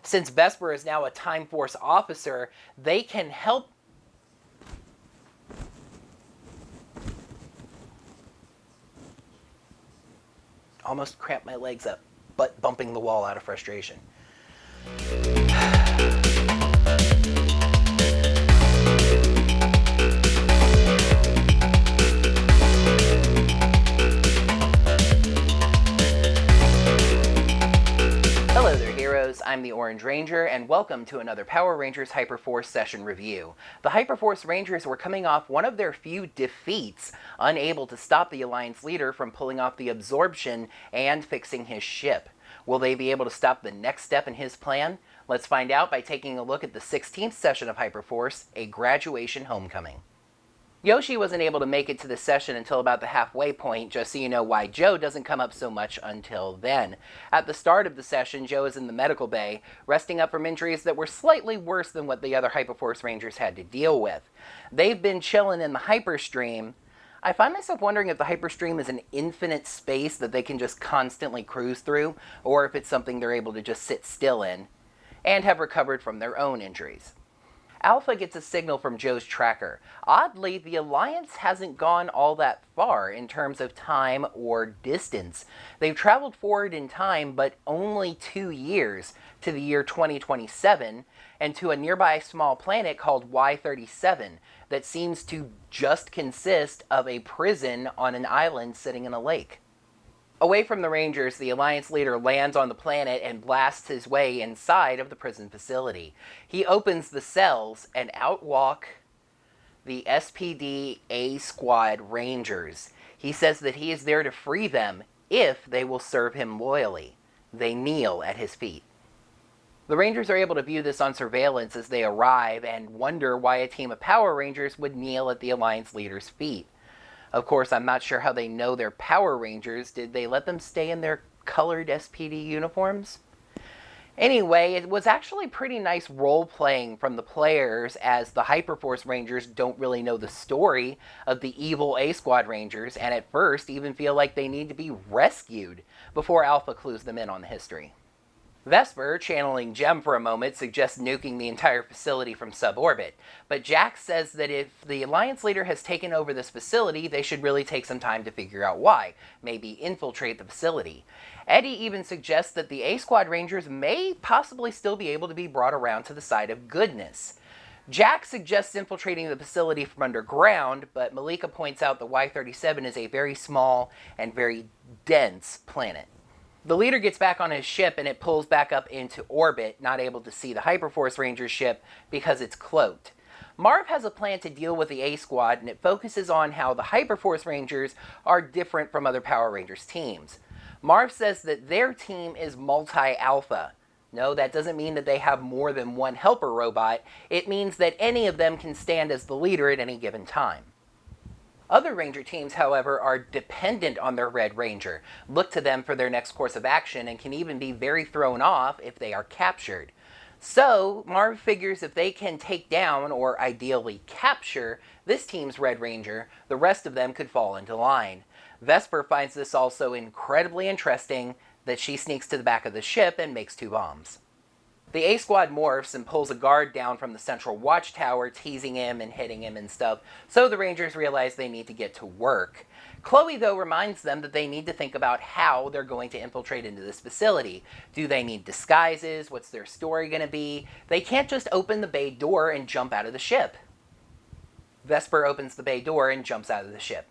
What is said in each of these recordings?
Since Vesper is now a Time Force officer, they can help. Almost cramped my legs up, butt bumping the wall out of frustration. Hello there, heroes. I'm the Orange Ranger, and welcome to another Power Rangers Hyperforce session review. The Hyperforce Rangers were coming off one of their few defeats, unable to stop the Alliance leader from pulling off the absorption and fixing his ship. Will they be able to stop the next step in his plan? Let's find out by taking a look at the 16th session of Hyperforce, a graduation homecoming. Yoshi wasn't able to make it to the session until about the halfway point, just so you know why Joe doesn't come up so much until then. At the start of the session, Joe is in the medical bay, resting up from injuries that were slightly worse than what the other Hyperforce Rangers had to deal with. They've been chilling in the Hyperstream. I find myself wondering if the Hyperstream is an infinite space that they can just constantly cruise through, or if it's something they're able to just sit still in, and have recovered from their own injuries. Alpha gets a signal from Joe's tracker. Oddly, the Alliance hasn't gone all that far in terms of time or distance. They've traveled forward in time, but only 2 years, to the year 2027, and to a nearby small planet called Y37 that seems to just consist of a prison on an island sitting in a lake. Away from the Rangers, the Alliance leader lands on the planet and blasts his way inside of the prison facility. He opens the cells and out walk the SPD A Squad Rangers. He says that he is there to free them if they will serve him loyally. They kneel at his feet. The Rangers are able to view this on surveillance as they arrive and wonder why a team of Power Rangers would kneel at the Alliance leader's feet. Of course, I'm not sure how they know they're Power Rangers. Did they let them stay in their colored SPD uniforms? Anyway, it was actually pretty nice role-playing from the players, as the Hyperforce Rangers don't really know the story of the evil A-Squad Rangers, and at first even feel like they need to be rescued before Alpha clues them in on the history. Vesper, channeling Gem for a moment, suggests nuking the entire facility from suborbit, but Jack says that if the Alliance leader has taken over this facility, they should really take some time to figure out why, maybe infiltrate the facility. Eddie even suggests that the A-Squad Rangers may possibly still be able to be brought around to the side of goodness. Jack suggests infiltrating the facility from underground, but Malika points out that Y37 is a very small and very dense planet. The leader gets back on his ship and it pulls back up into orbit, not able to see the Hyperforce Ranger ship because it's cloaked. Marv has a plan to deal with the A-Squad, and it focuses on how the Hyperforce Rangers are different from other Power Rangers teams. Marv says that their team is multi-alpha. No, that doesn't mean that they have more than one helper robot. It means that any of them can stand as the leader at any given time. Other Ranger teams, however, are dependent on their Red Ranger, look to them for their next course of action, and can even be very thrown off if they are captured. So, Marv figures if they can take down, or ideally capture, this team's Red Ranger, the rest of them could fall into line. Vesper finds this also incredibly interesting, that she sneaks to the back of the ship and makes 2 bombs. The A-Squad morphs and pulls a guard down from the central watchtower, teasing him and hitting him and stuff, so the Rangers realize they need to get to work. Chloe, though, reminds them that they need to think about how they're going to infiltrate into this facility. Do they need disguises? What's their story going to be? They can't just open the bay door and jump out of the ship. Vesper opens the bay door and jumps out of the ship.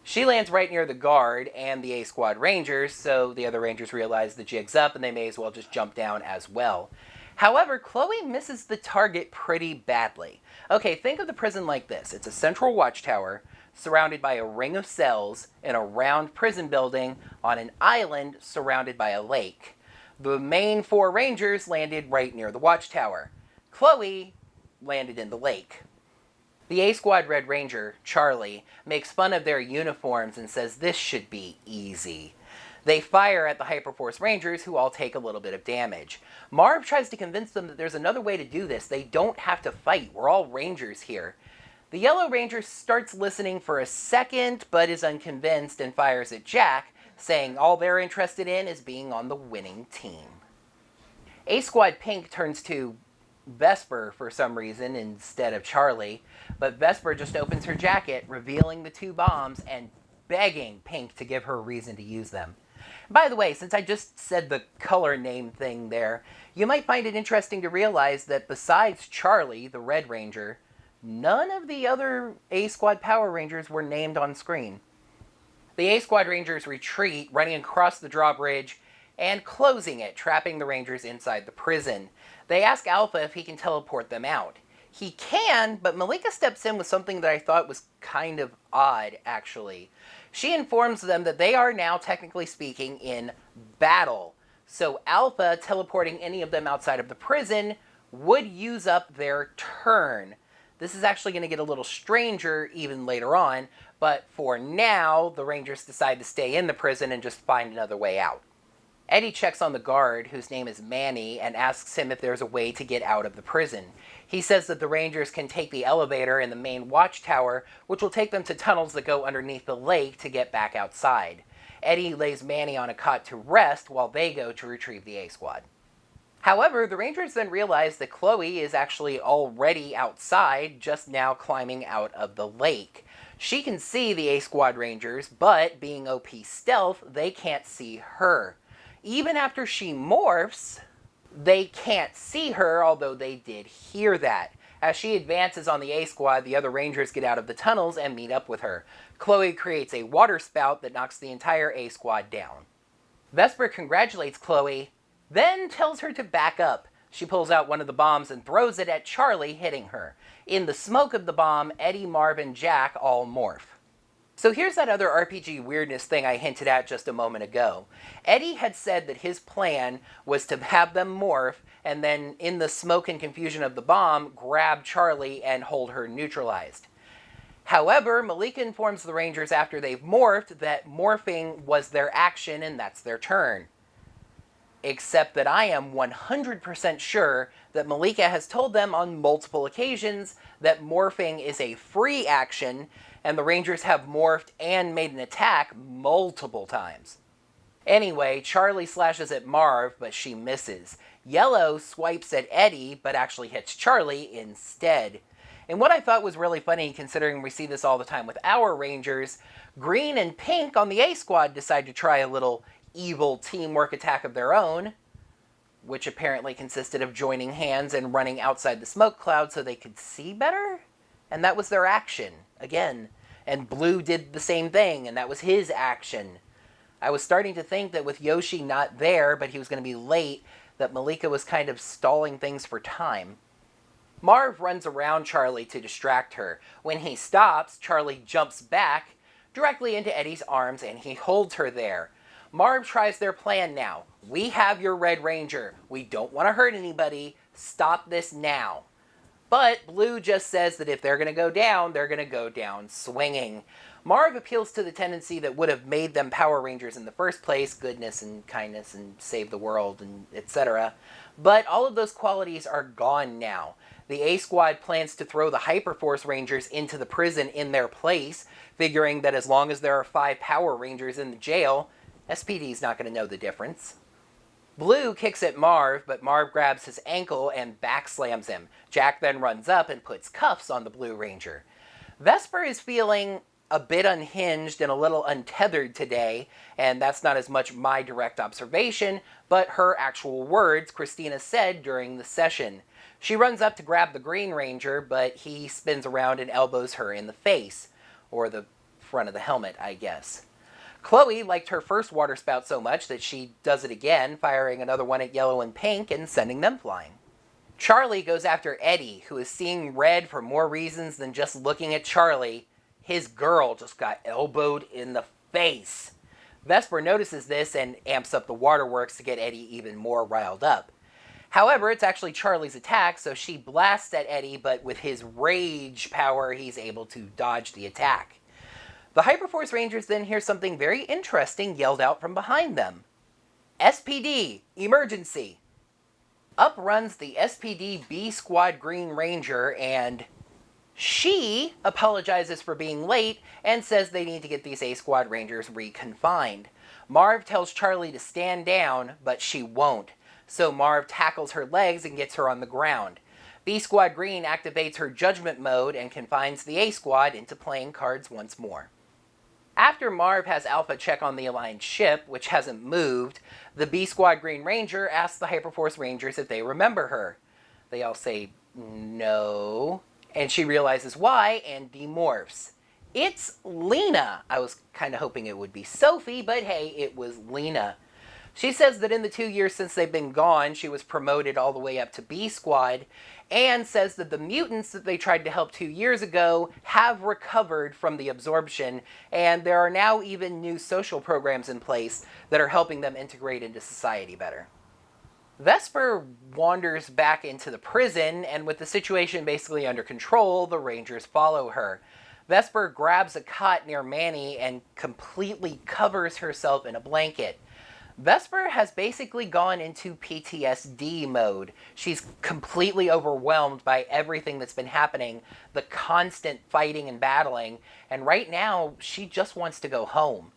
She lands right near the guard and the A-Squad Rangers, so the other Rangers realize the jig's up and they may as well just jump down as well. However, Chloe misses the target pretty badly. Okay, think of the prison like this. It's a central watchtower surrounded by a ring of cells in a round prison building on an island surrounded by a lake. The main 4 Rangers landed right near the watchtower. Chloe landed in the lake. The A-Squad Red Ranger, Charlie, makes fun of their uniforms and says this should be easy. They fire at the Hyperforce Rangers, who all take a little bit of damage. Marv tries to convince them that there's another way to do this. They don't have to fight. We're all Rangers here. The Yellow Ranger starts listening for a second, but is unconvinced and fires at Jack, saying all they're interested in is being on the winning team. A Squad Pink turns to Vesper for some reason instead of Charlie, but Vesper just opens her jacket, revealing the 2 bombs and begging Pink to give her a reason to use them. By the way, since I just said the color name thing there, you might find it interesting to realize that besides Charlie, the Red Ranger, none of the other A Squad Power Rangers were named on screen. The A Squad Rangers retreat, running across the drawbridge and closing it, trapping the Rangers inside the prison. They ask Alpha if he can teleport them out. He can, but Malika steps in with something that I thought was kind of odd, actually. She informs them that they are now, technically speaking, in battle. So Alpha teleporting any of them outside of the prison would use up their turn. This is actually going to get a little stranger even later on, but for now, the Rangers decide to stay in the prison and just find another way out. Eddie checks on the guard, whose name is Manny, and asks him if there's a way to get out of the prison. He says that the Rangers can take the elevator in the main watchtower, which will take them to tunnels that go underneath the lake to get back outside. Eddie lays Manny on a cot to rest while they go to retrieve the A-Squad. However, the Rangers then realize that Chloe is actually already outside, just now climbing out of the lake. She can see the A-Squad Rangers, but being OP stealth, they can't see her. Even after she morphs, they can't see her, although they did hear that. As she advances on the A-Squad, the other Rangers get out of the tunnels and meet up with her. Chloe creates a water spout that knocks the entire A-Squad down. Vesper congratulates Chloe, then tells her to back up. She pulls out one of the bombs and throws it at Charlie, hitting her. In the smoke of the bomb, Eddie, Marv, and Jack all morph. So here's that other RPG weirdness thing I hinted at just a moment ago. Eddie had said that his plan was to have them morph, and then in the smoke and confusion of the bomb, grab Charlie and hold her neutralized. However, Malika informs the Rangers after they've morphed that morphing was their action and that's their turn. Except that I am 100% sure that Malika has told them on multiple occasions that morphing is a free action, and the Rangers have morphed and made an attack multiple times. Anyway, Charlie slashes at Marv, but she misses. Yellow swipes at Eddie, but actually hits Charlie instead. And what I thought was really funny, considering we see this all the time with our Rangers, Green and Pink on the A-Squad decide to try a little evil teamwork attack of their own, which apparently consisted of joining hands and running outside the smoke cloud so they could see better? And that was their action, again. And Blue did the same thing, and that was his action. I was starting to think that with Yoshi not there, but he was going to be late, that Malika was kind of stalling things for time. Marv runs around Charlie to distract her. When he stops, Charlie jumps back directly into Eddie's arms, and he holds her there. Marv tries their plan now. We have your Red Ranger. We don't want to hurt anybody. Stop this now. But Blue just says that if they're going to go down, they're going to go down swinging. Marv appeals to the tendency that would have made them Power Rangers in the first place, goodness and kindness and save the world and etc. But all of those qualities are gone now. The A-Squad plans to throw the Hyperforce Rangers into the prison in their place, figuring that as long as there are 5 Power Rangers in the jail, SPD's not going to know the difference. Blue kicks at Marv, but Marv grabs his ankle and backslams him. Jack then runs up and puts cuffs on the Blue Ranger. Vesper is feeling a bit unhinged and a little untethered today, and that's not as much my direct observation, but her actual words Christina said during the session. She runs up to grab the Green Ranger, but he spins around and elbows her in the face, or the front of the helmet, I guess. Chloe liked her first water spout so much that she does it again, firing another one at Yellow and Pink and sending them flying. Charlie goes after Eddie, who is seeing red for more reasons than just looking at Charlie. His girl just got elbowed in the face. Vesper notices this and amps up the waterworks to get Eddie even more riled up. However, it's actually Charlie's attack, so she blasts at Eddie, but with his rage power, he's able to dodge the attack. The Hyperforce Rangers then hear something very interesting yelled out from behind them. SPD, emergency! Up runs the SPD B Squad Green Ranger, and she apologizes for being late and says they need to get these A Squad Rangers reconfined. Marv tells Charlie to stand down, but she won't. so Marv tackles her legs and gets her on the ground. B Squad Green activates her judgment mode and confines the A Squad into playing cards once more. After Marv has Alpha check on the Alliance ship, which hasn't moved, the B Squad Green Ranger asks the Hyperforce Rangers if they remember her. They all say no, and she realizes why and demorphs. It's Lena. I was kind of hoping it would be Sophie, but hey, it was Lena. She says that in the 2 years since they've been gone, she was promoted all the way up to B Squad, and says that the mutants that they tried to help 2 years ago have recovered from the absorption, and there are now even new social programs in place that are helping them integrate into society better. Vesper wanders back into the prison, and with the situation basically under control, the Rangers follow her. Vesper grabs a cot near Manny and completely covers herself in a blanket. Vesper has basically gone into PTSD mode. She's completely overwhelmed by everything that's been happening, the constant fighting and battling, and right now she just wants to go home.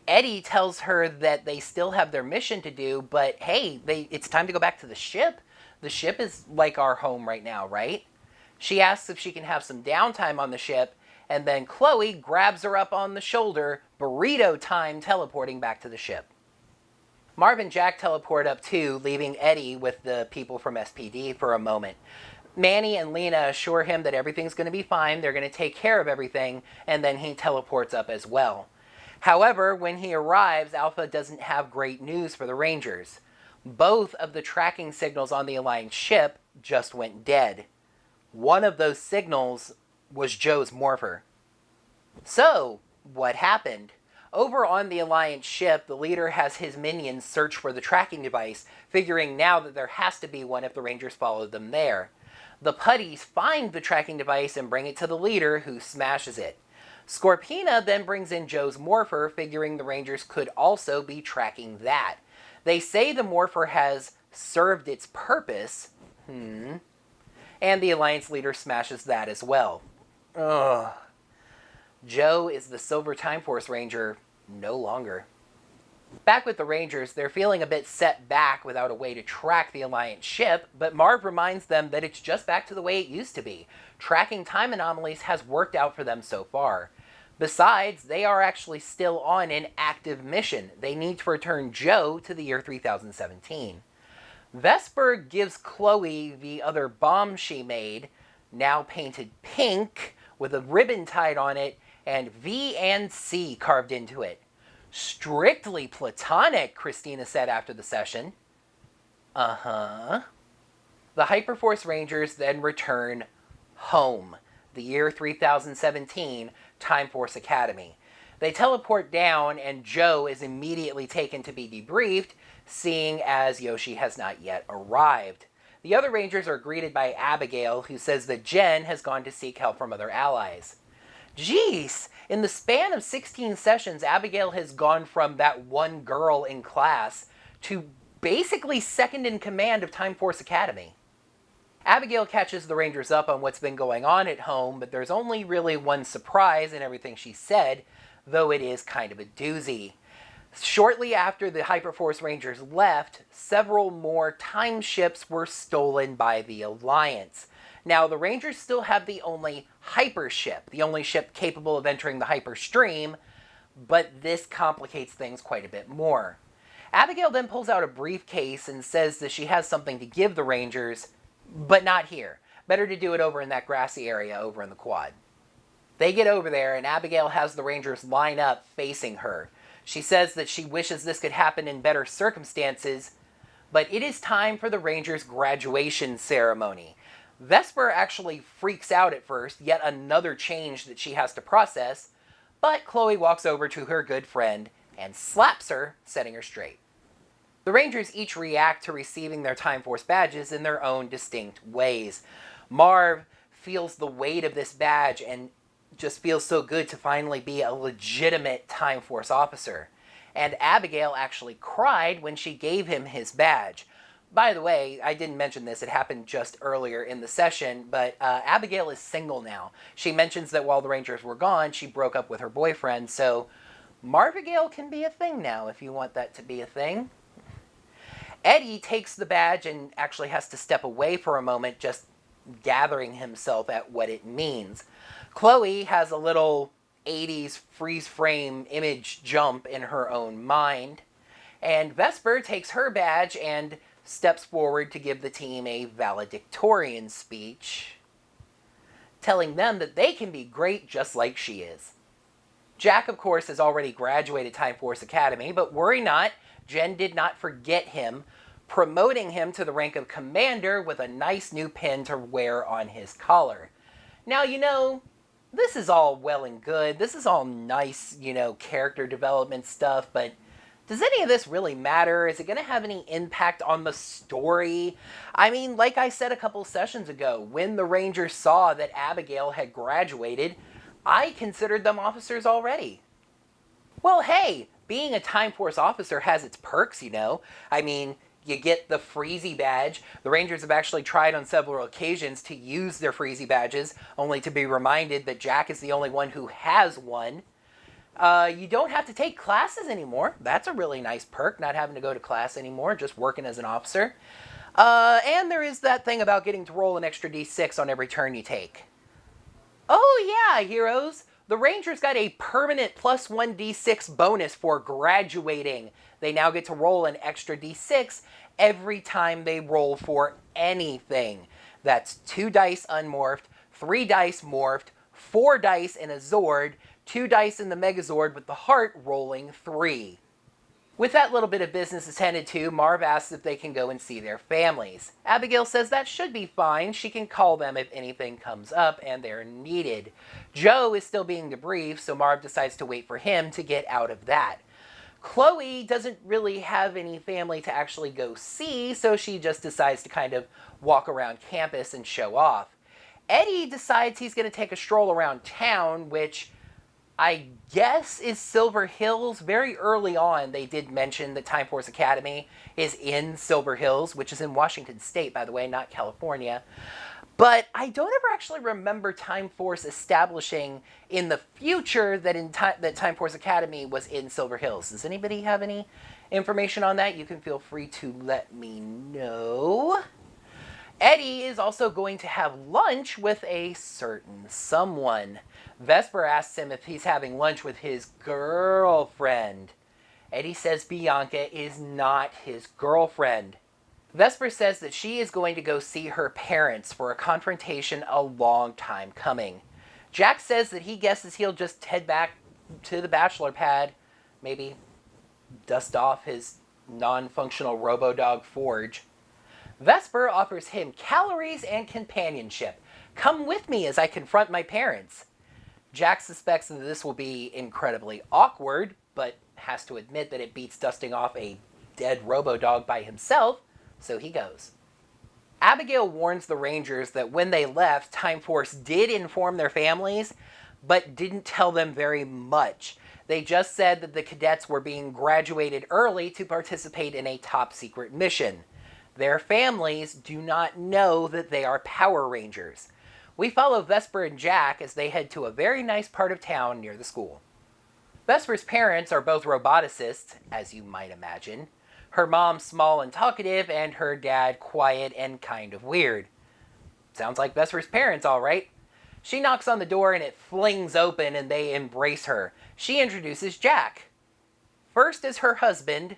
Eddie tells her that they still have their mission to do, but hey, it's time to go back to the ship. The ship is like our home right now, right? She asks if she can have some downtime on the ship, and then Chloe grabs her up on the shoulder, burrito time teleporting back to the ship. Marv and Jack teleport up too, leaving Eddie with the people from SPD for a moment. Manny and Lena assure him that everything's going to be fine, they're going to take care of everything, and then he teleports up as well. However, when he arrives, Alpha doesn't have great news for the Rangers. Both of the tracking signals on the Alliance ship just went dead. One of those signals was Joe's morpher. So, what happened? Over on the Alliance ship, the leader has his minions search for the tracking device, figuring now that there has to be one if the Rangers followed them there. The putties find the tracking device and bring it to the leader, who smashes it. Scorpina then brings in Joe's morpher, figuring the Rangers could also be tracking that. They say the morpher has served its purpose, and the Alliance leader smashes that as well. Ugh. Joe is the Silver Time Force Ranger no longer. Back with the Rangers, they're feeling a bit set back without a way to track the Alliance ship, but Marv reminds them that it's just back to the way it used to be. Tracking time anomalies has worked out for them so far. Besides, they are actually still on an active mission. They need to return Joe to the year 3017. Vesper gives Chloe the other bomb she made, now painted pink, with a ribbon tied on it, and V and C carved into it. Strictly platonic, Christina said after the session. The Hyperforce Rangers then return home, the year 3017, Time Force Academy. They teleport down, and Joe is immediately taken to be debriefed, seeing as Yoshi has not yet arrived. The other Rangers are greeted by Abigail, who says that Jen has gone to seek help from other allies. Jeez, in the span of 16 sessions, Abigail has gone from that one girl in class to basically second in command of Time Force Academy. Abigail catches the Rangers up on what's been going on at home, but there's only really one surprise in everything she said, though it is kind of a doozy. Shortly after the Hyperforce Rangers left, several more time ships were stolen by the Alliance. Now, the Rangers still have the only Hyper ship, the only ship capable of entering the Hyper Stream, but this complicates things quite a bit more. Abigail then pulls out a briefcase and says that she has something to give the Rangers, but not here. Better to do it over in that grassy area over in the quad. They get over there, and Abigail has the Rangers line up facing her. She says that she wishes this could happen in better circumstances, but it is time for the Rangers' graduation ceremony. Vesper actually freaks out at first, yet another change that she has to process, but Chloe walks over to her good friend and slaps her, setting her straight. The Rangers each react to receiving their Time Force badges in their own distinct ways. Marv feels the weight of this badge and just feels so good to finally be a legitimate Time Force officer. And Abigail actually cried when she gave him his badge. By the way, I didn't mention this, it happened just earlier in the session, but Abigail is single now. She mentions that while the Rangers were gone, she broke up with her boyfriend, so Marvigail can be a thing now if you want that to be a thing. Eddie takes the badge and actually has to step away for a moment, just gathering himself at what it means. Chloe has a little 80s freeze frame image jump in her own mind. And Vesper takes her badge and steps forward to give the team a valedictorian speech, telling them that they can be great just like she is. Jack, of course, has already graduated Time Force Academy, but worry not, Jen did not forget him, promoting him to the rank of commander with a nice new pin to wear on his collar. Now, this is all well and good. This is all nice, character development stuff, but does any of this really matter? Is it going to have any impact on the story? I mean, like I said a couple sessions ago, when the Rangers saw that Abigail had graduated, I considered them officers already. Well, hey, being a Time Force officer has its perks, I mean, you get the Freezy badge. The Rangers have actually tried on several occasions to use their Freezy badges, only to be reminded that Jack is the only one who has one. You don't have to take classes anymore. That's a really nice perk, not having to go to class anymore, just working as an officer. And there is that thing about getting to roll an extra d6 on every turn you take. Oh yeah, heroes! The Rangers got a permanent plus 1d6 bonus for graduating. They now get to roll an extra d6 every time they roll for anything. That's 2 dice unmorphed, 3 dice morphed, 4 dice in a Zord, 2 dice in the Megazord with the heart rolling 3. With that little bit of business attended to, Marv asks if they can go and see their families. Abigail says that should be fine. She can call them if anything comes up and they're needed. Joe is still being debriefed, so Marv decides to wait for him to get out of that. Chloe doesn't really have any family to actually go see, so she just decides to kind of walk around campus and show off. Eddie decides he's going to take a stroll around town, which I guess is Silver Hills. Very early on, they did mention that Time Force Academy is in Silver Hills, which is in Washington State, by the way, not California. But I don't ever actually remember Time Force establishing in the future that Time Force Academy was in Silver Hills. Does anybody have any information on that? You can feel free to let me know. Eddie is also going to have lunch with a certain someone. Vesper asks him if he's having lunch with his girlfriend. Eddie says Bianca is not his girlfriend. Vesper says that she is going to go see her parents for a confrontation a long time coming. Jack says that he guesses he'll just head back to the bachelor pad, maybe dust off his non-functional Robodog forge. Vesper offers him calories and companionship. Come with me as I confront my parents. Jack suspects that this will be incredibly awkward, but has to admit that it beats dusting off a dead Robodog by himself, so he goes. Abigail warns the Rangers that when they left, Time Force did inform their families, but didn't tell them very much. They just said that the cadets were being graduated early to participate in a top-secret mission. Their families do not know that they are Power Rangers. We follow Vesper and Jack as they head to a very nice part of town near the school. Vesper's parents are both roboticists, as you might imagine. Her mom small and talkative, and her dad quiet and kind of weird. Sounds like Vesper's parents, all right. She knocks on the door and it flings open and they embrace her. She introduces Jack. First as her husband,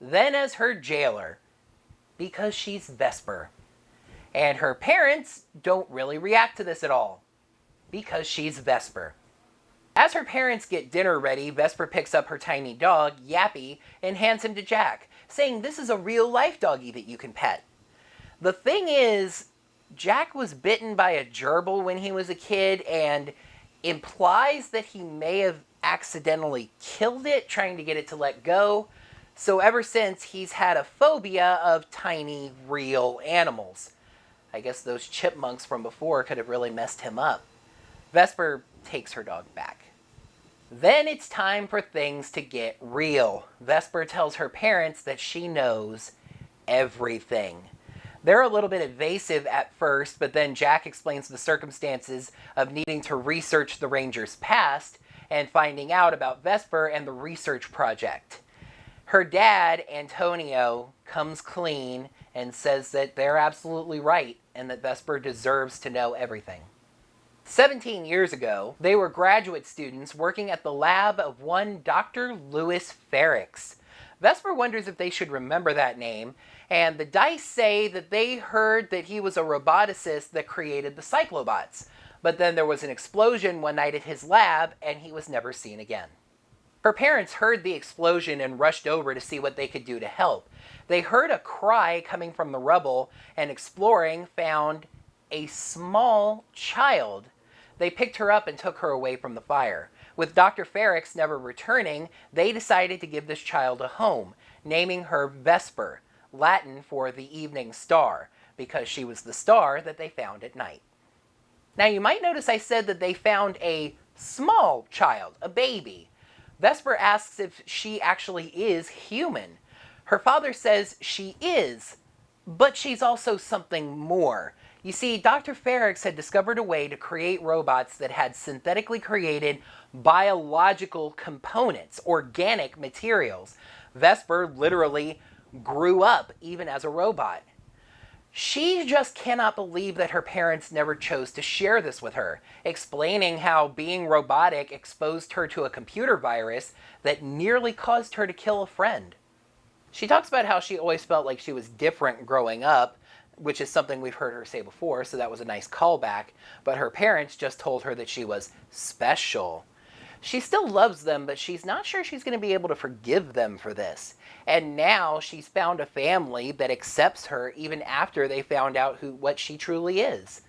then as her jailer. Because she's Vesper. And her parents don't really react to this at all. Because she's Vesper. As her parents get dinner ready, Vesper picks up her tiny dog, Yappy, and hands him to Jack, saying this is a real-life doggy that you can pet. The thing is, Jack was bitten by a gerbil when he was a kid, and implies that he may have accidentally killed it, trying to get it to let go. So ever since, he's had a phobia of tiny, real animals. I guess those chipmunks from before could have really messed him up. Vesper takes her dog back. Then it's time for things to get real. Vesper tells her parents that she knows everything. They're a little bit evasive at first, but then Jack explains the circumstances of needing to research the Rangers' past and finding out about Vesper and the research project. Her dad, Antonio, comes clean and says that they're absolutely right and that Vesper deserves to know everything. 17 years ago, they were graduate students working at the lab of one Dr. Louis Ferrix. Vesper wonders if they should remember that name, and the dice say that they heard that he was a roboticist that created the Cyclobots. But then there was an explosion one night at his lab, and he was never seen again. Her parents heard the explosion and rushed over to see what they could do to help. They heard a cry coming from the rubble, and exploring found a small child. They picked her up and took her away from the fire. With Dr. Ferrix never returning, they decided to give this child a home, naming her Vesper, Latin for the evening star, because she was the star that they found at night. Now you might notice I said that they found a small child, a baby. Vesper asks if she actually is human. Her father says she is, but she's also something more. You see, Dr. Ferrix had discovered a way to create robots that had synthetically created biological components, organic materials. Vesper literally grew up even as a robot. She just cannot believe that her parents never chose to share this with her, explaining how being robotic exposed her to a computer virus that nearly caused her to kill a friend. She talks about how she always felt like she was different growing up, which is something we've heard her say before, so that was a nice callback, but her parents just told her that she was special. She still loves them, but she's not sure she's going to be able to forgive them for this. And now she's found a family that accepts her even after they found out what she truly is.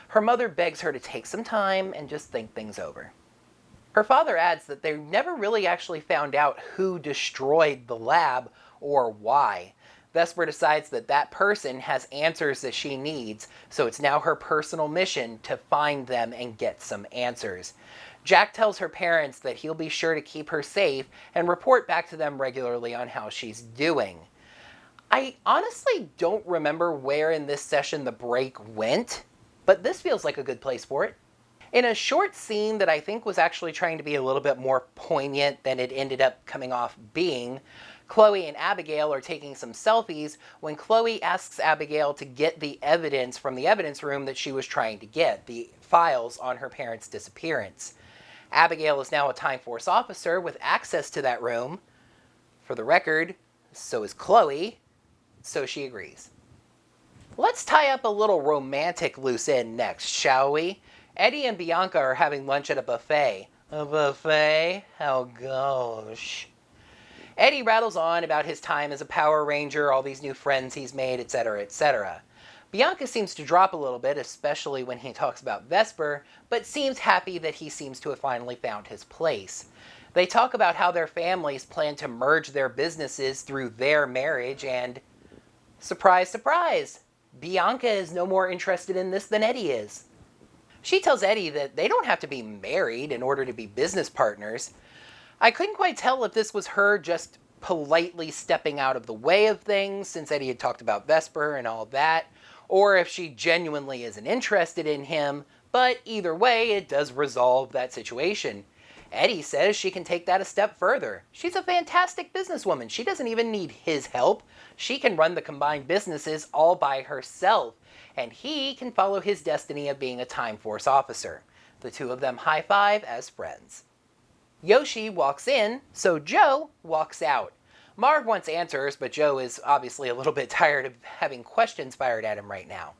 Her mother begs her to take some time and just think things over. Her father adds that they never really actually found out who destroyed the lab or why. Vesper decides that that person has answers that she needs, so it's now her personal mission to find them and get some answers. Jack tells her parents that he'll be sure to keep her safe and report back to them regularly on how she's doing. I honestly don't remember where in this session the break went, but this feels like a good place for it. In a short scene that I think was actually trying to be a little bit more poignant than it ended up coming off being, Chloe and Abigail are taking some selfies when Chloe asks Abigail to get the evidence from the evidence room that she was trying to get, the files on her parents' disappearance. Abigail is now a Time Force officer with access to that room. For the record, so is Chloe, so she agrees. Let's tie up a little romantic loose end next, shall we? Eddie and Bianca are having lunch at a buffet. A buffet? How gosh. Eddie rattles on about his time as a Power Ranger, all these new friends he's made, etc., etc. Bianca seems to drop a little bit, especially when he talks about Vesper, but seems happy that he seems to have finally found his place. They talk about how their families plan to merge their businesses through their marriage, and surprise, surprise, Bianca is no more interested in this than Eddie is. She tells Eddie that they don't have to be married in order to be business partners. I couldn't quite tell if this was her just politely stepping out of the way of things, since Eddie had talked about Vesper and all that, or if she genuinely isn't interested in him, but either way, it does resolve that situation. Eddie says she can take that a step further. She's a fantastic businesswoman. She doesn't even need his help. She can run the combined businesses all by herself, and he can follow his destiny of being a Time Force officer. The two of them high-five as friends. Yoshi walks in, so Joe walks out. Marv wants answers, but Joe is obviously a little bit tired of having questions fired at him right now.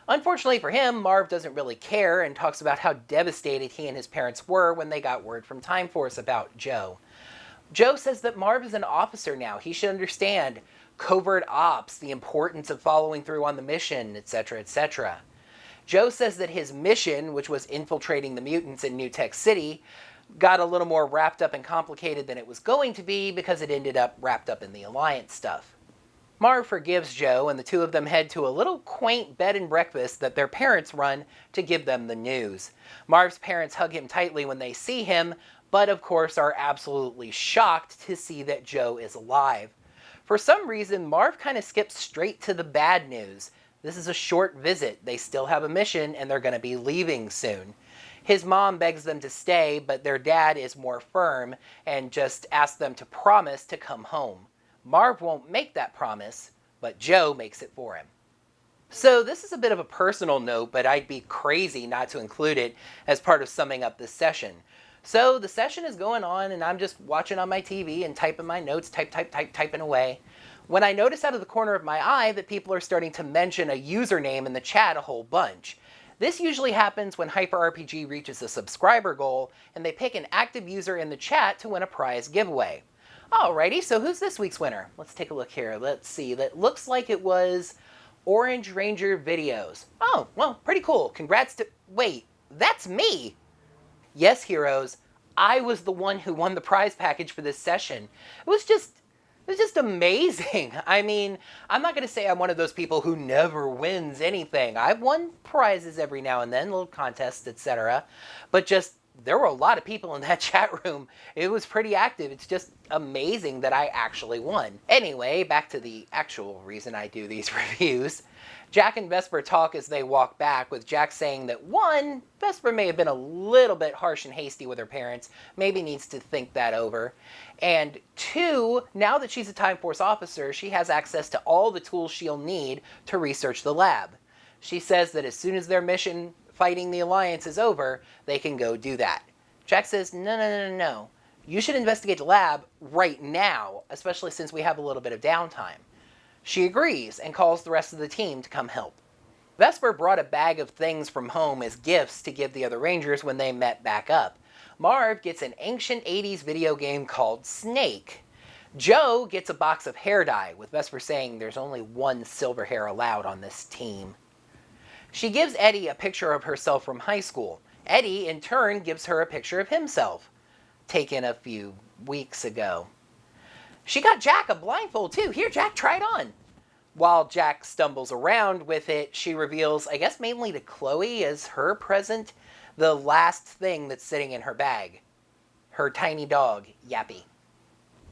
Unfortunately for him, Marv doesn't really care and talks about how devastated he and his parents were when they got word from Time Force about Joe. Joe says that Marv is an officer now. He should understand covert ops, the importance of following through on the mission, etc., etc. Joe says that his mission, which was infiltrating the mutants in New Tech City, got a little more wrapped up and complicated than it was going to be because it ended up wrapped up in the Alliance stuff. Marv forgives Joe, and the two of them head to a little quaint bed and breakfast that their parents run to give them the news. Marv's parents hug him tightly when they see him, but of course are absolutely shocked to see that Joe is alive. For some reason, Marv kind of skips straight to the bad news. This is a short visit. They still have a mission, and they're going to be leaving soon. His mom begs them to stay, but their dad is more firm and just asks them to promise to come home. Marv won't make that promise, but Joe makes it for him. So this is a bit of a personal note, but I'd be crazy not to include it as part of summing up this session. So the session is going on and I'm just watching on my TV and typing my notes, typing away, when I notice out of the corner of my eye that people are starting to mention a username in the chat a whole bunch. This usually happens when HyperRPG reaches a subscriber goal and they pick an active user in the chat to win a prize giveaway. Alrighty, so who's this week's winner? Let's take a look here. Let's see. That looks like it was OrangeRangerVideos. Oh, well, pretty cool. Congrats to... Wait, that's me! Yes, heroes, I was the one who won the prize package for this session. It was just amazing. I mean, I'm not going to say I'm one of those people who never wins anything. I've won prizes every now and then, little contests, etc. But just, there were a lot of people in that chat room. It was pretty active. It's just amazing that I actually won. Anyway, back to the actual reason I do these reviews. Jack and Vesper talk as they walk back, with Jack saying that 1, Vesper may have been a little bit harsh and hasty with her parents, maybe needs to think that over. And 2, now that she's a Time Force officer, she has access to all the tools she'll need to research the lab. She says that as soon as their mission fighting the Alliance is over, they can go do that. Jack says, no. You should investigate the lab right now, especially since we have a little bit of downtime. She agrees and calls the rest of the team to come help. Vesper brought a bag of things from home as gifts to give the other Rangers when they met back up. Marv gets an ancient 80s video game called Snake. Joe gets a box of hair dye, with Vesper saying there's only 1 silver hair allowed on this team. She gives Eddie a picture of herself from high school. Eddie, in turn, gives her a picture of himself, taken a few weeks ago. She got Jack a blindfold too. Here, Jack, try it on. While Jack stumbles around with it, she reveals, I guess mainly to Chloe as her present, the last thing that's sitting in her bag. Her tiny dog, Yappy.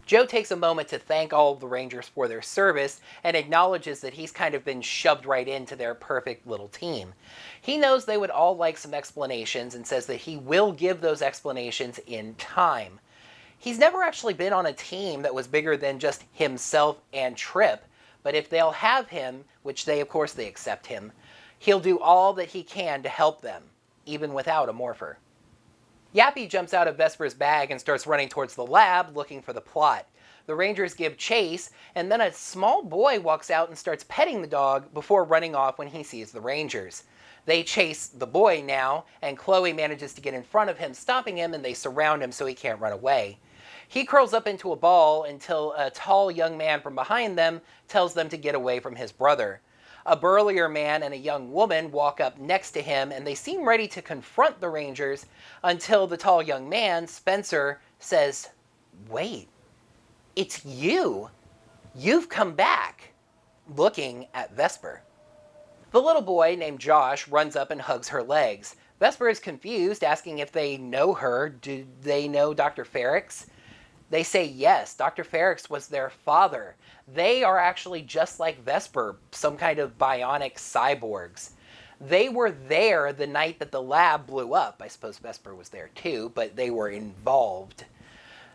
Joe takes a moment to thank all of the Rangers for their service and acknowledges that he's kind of been shoved right into their perfect little team. He knows they would all like some explanations and says that he will give those explanations in time. He's never actually been on a team that was bigger than just himself and Trip, but if they'll have him, which they, of course, they accept him, he'll do all that he can to help them, even without a morpher. Yappy jumps out of Vesper's bag and starts running towards the lab, looking for the plot. The Rangers give chase, and then a small boy walks out and starts petting the dog before running off when he sees the Rangers. They chase the boy now, and Chloe manages to get in front of him, stopping him, and they surround him so he can't run away. He curls up into a ball until a tall young man from behind them tells them to get away from his brother. A burlier man and a young woman walk up next to him, and they seem ready to confront the Rangers until the tall young man, Spencer, says, "Wait, it's you. You've come back," looking at Vesper. The little boy named Josh runs up and hugs her legs. Vesper is confused, asking if they know her. Do they know Dr. Ferrix? They say yes, Dr. Ferrix was their father. They are actually just like Vesper, some kind of bionic cyborgs. They were there the night that the lab blew up. I suppose Vesper was there too, but they were involved.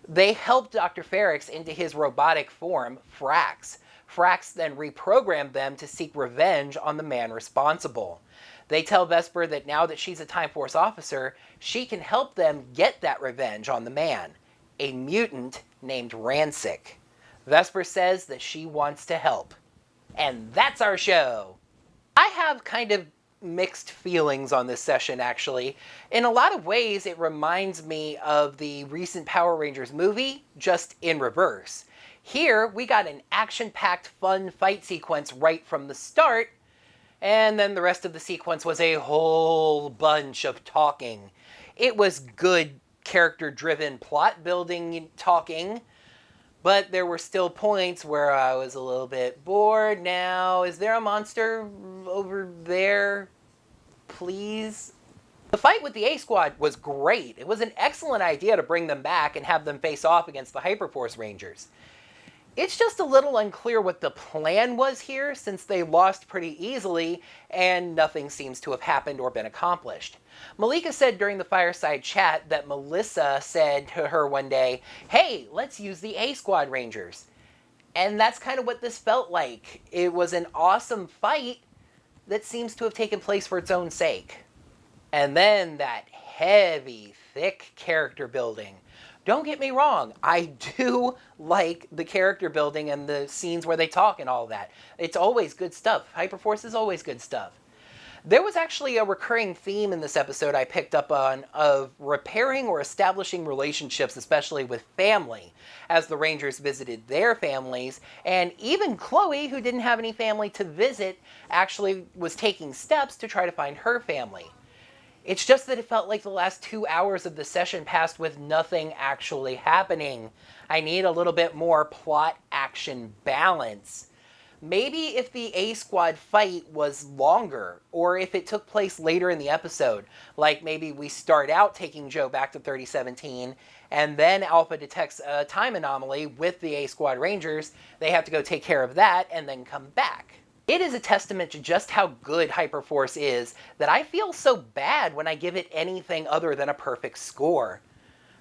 They helped Dr. Ferrix into his robotic form, Frax. Frax then reprogrammed them to seek revenge on the man responsible. They tell Vesper that now that she's a Time Force officer, she can help them get that revenge on the man, a mutant named Rancic. Vesper says that she wants to help. And that's our show. I have kind of mixed feelings on this session, actually. In a lot of ways, it reminds me of the recent Power Rangers movie, just in reverse. Here, we got an action-packed, fun fight sequence right from the start, and then the rest of the sequence was a whole bunch of talking. It was good character-driven plot-building talking, but there were still points where I was a little bit bored. Now, is there a monster over there? Please? The fight with the A-Squad was great. It was an excellent idea to bring them back and have them face off against the Hyperforce Rangers. It's just a little unclear what the plan was here, since they lost pretty easily and nothing seems to have happened or been accomplished. Malika said during the fireside chat that Melissa said to her one day, "Hey, let's use the A-Squad Rangers." And that's kind of what this felt like. It was an awesome fight that seems to have taken place for its own sake. And then that heavy, thick character building. Don't get me wrong, I do like the character building and the scenes where they talk and all that. It's always good stuff. Hyperforce is always good stuff. There was actually a recurring theme in this episode I picked up on of repairing or establishing relationships, especially with family, as the Rangers visited their families, and even Chloe, who didn't have any family to visit, actually was taking steps to try to find her family. It's just that it felt like the last 2 hours of the session passed with nothing actually happening. I need a little bit more plot action balance. Maybe if the A-Squad fight was longer, or if it took place later in the episode, like maybe we start out taking Joe back to 3017, and then Alpha detects a time anomaly with the A-Squad Rangers, they have to go take care of that and then come back. It is a testament to just how good Hyperforce is that I feel so bad when I give it anything other than a perfect score.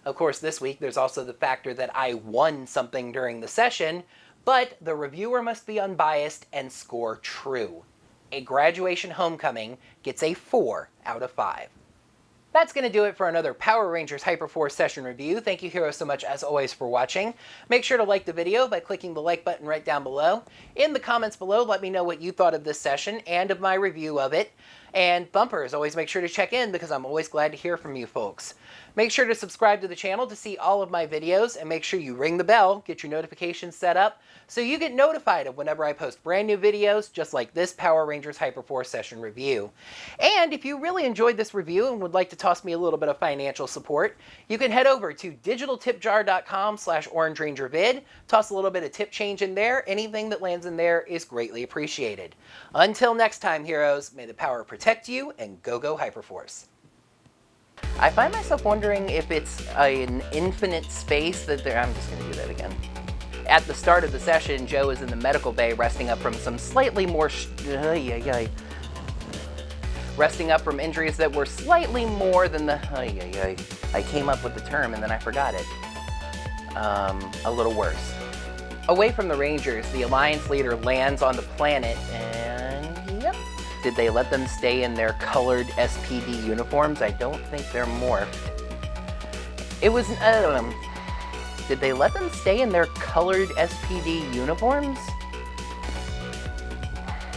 Of course, this week there's also the factor that I won something during the session, but the reviewer must be unbiased and score true. A Graduation Homecoming gets a 4 out of 5. That's going to do it for another Power Rangers Hyperforce session review. Thank you, heroes, so much as always for watching. Make sure to like the video by clicking the like button right down below. In the comments below, let me know what you thought of this session and of my review of it. And bumpers, always make sure to check in because I'm always glad to hear from you folks. Make sure to subscribe to the channel to see all of my videos, and make sure you ring the bell, get your notifications set up, so you get notified of whenever I post brand new videos, just like this Power Rangers Hyperforce session review. And if you really enjoyed this review and would like to toss me a little bit of financial support, you can head over to digitaltipjar.com/OrangeRangerVid, toss a little bit of tip change in there. Anything that lands in there is greatly appreciated. Until next time, heroes, may the power protect you, and go Hyperforce. I find myself wondering if it's an infinite space that there... I'm just going to do that again. At the start of the session, Joe is in the medical bay resting up from some slightly more... resting up from injuries that were slightly more than the... I came up with the term and then I forgot it. A little worse. Away from the Rangers, the Alliance leader lands on the planet and... Yep. Did they let them stay in their colored SPD uniforms? I don't think they're morphed. It was... Did they let them stay in their colored SPD uniforms?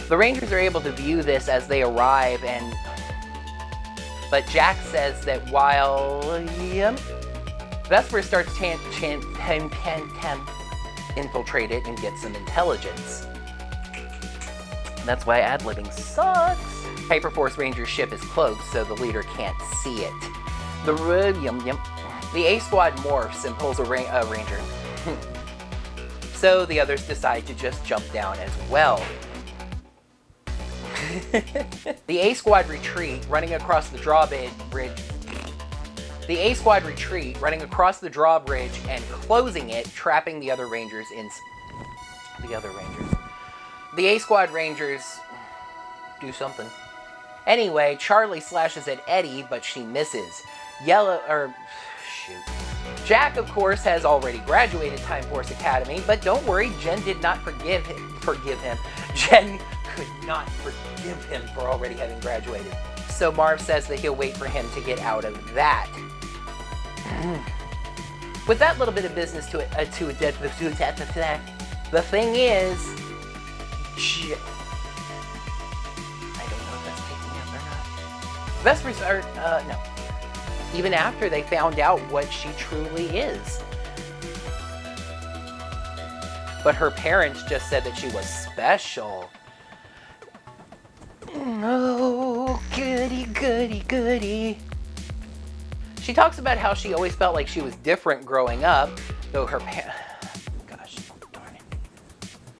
The Rangers are able to view this as they arrive, but Jack says that while Vesper starts infiltrate it and get some intelligence. That's why ad-libbing sucks. Hyperforce Ranger's ship is cloaked, so the leader can't see it. The A-Squad morphs and pulls a Ranger. So the others decide to just jump down as well. The A-Squad retreat, running across the drawbridge. The A-Squad retreat, running across the drawbridge and closing it, trapping the other Rangers in... The A-Squad Rangers do something. Anyway, Charlie slashes at Eddie, but she misses. Jack, of course, has already graduated Time Force Academy, but don't worry, Jen did not forgive him. Jen could not forgive him for already having graduated. So Marv says that he'll wait for him to get out of that. With that little bit of business the thing is, I don't know if that's picking up or not. Vespers are, no. Even after they found out what she truly is. But her parents just said that she was special. Oh, goody, goody, goody. She talks about how she always felt like she was different growing up, though her parents...